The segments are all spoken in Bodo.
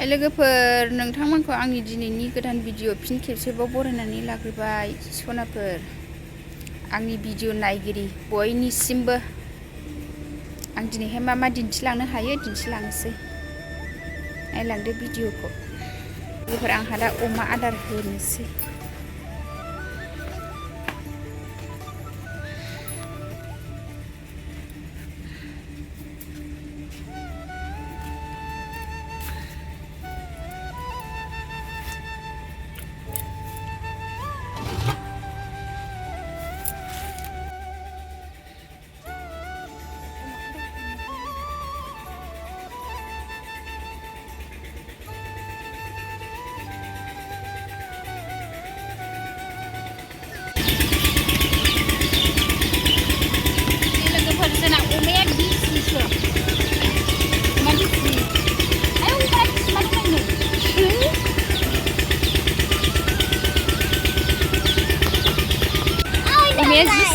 हाय लोगोफोर नोंथांमोनखौ आंनि दिनैनि गोदान भिडिअ फिन खेबसेबाव बरायनानै लाग्रोबाय सनाफोर आंनि भिडिअ नायगिरि बयनिसिमबो आं दिनैहाय मा दिन्थिलांनो हायो दिन्थिलांनोसै नायलांदो भिडिअखौ लोगोफोर आंहा दा अमा आदार होनोसै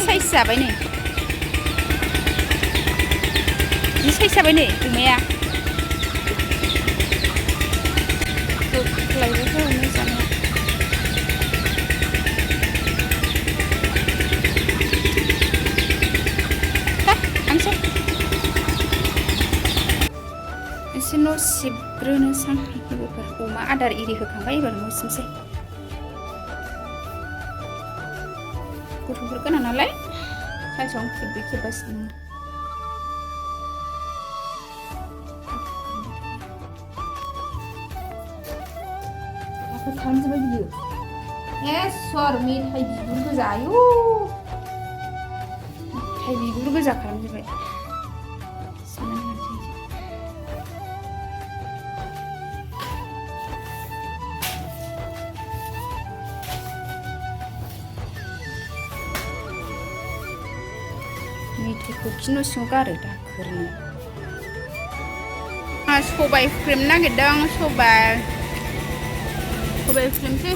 साइज जाबाय नै जि साइज जाबाय नै अमाया लायबाय मोजां आंसो एसे न' सिबग्रोनोसां लोगोफोर अमा आदार इरि होखांबाय एबार न' सिबसै गथ'फोर गोनां नालाय सानसेयावनो खेब्रै खेबबासो खालामजोब्बाय बियो सर मेथाइ बिगुर गोजा आयु मेथाइ बिगुर गोजा खालामजोब्बाय मेथाइखौ खिन' सिङाव गारो दाखोरनो सबाइ हुख्रेमनो नागिरदों सबाइ हुख्रेमसै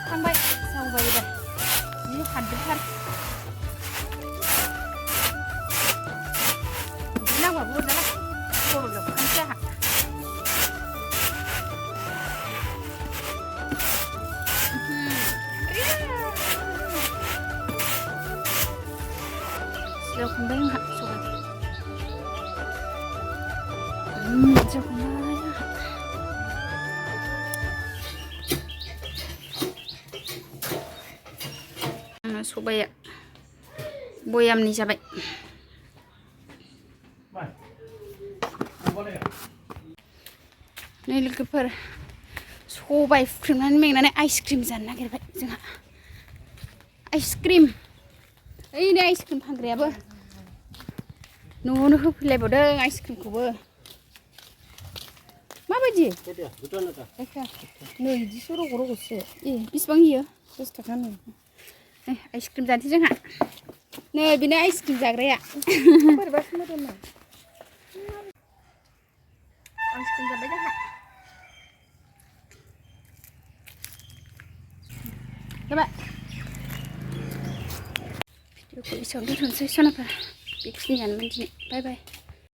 थांबाय जाबाय एबार जि हाद्रिथार बिदि नांबाबो हरजाला खर' जोबखानोसै आंहा सिलायाव खांबाय आंहा सबाइ जाखांबाय आंहा सबाइया बयामनि जाबाय नै लोगोफोर सबाइ हुख्रेमनानै मेंनानै आइसक्रिम जानो नागिरबाय जोंहा आइसक्रिम ओइ नै आइसक्रिम फानग्रायाबो न'आवनो होफैलायबावदों आइसक्रिमखौबो माबायदि नै बिदिसो रग' रग'सो बेसेबां होयो 10 थाखा नै आइसक्रिम जानोसै जोंहा नै बेनो आइसक्रिम जाग्राया बोरैबासो मोदोमो आइसक्रिम जाबाय जोंहा जाबाय भिडिअखौ एसेयावनो दोनथ'नोसै सनाफोर बेखिनियानोमोन दिनै बाय बाय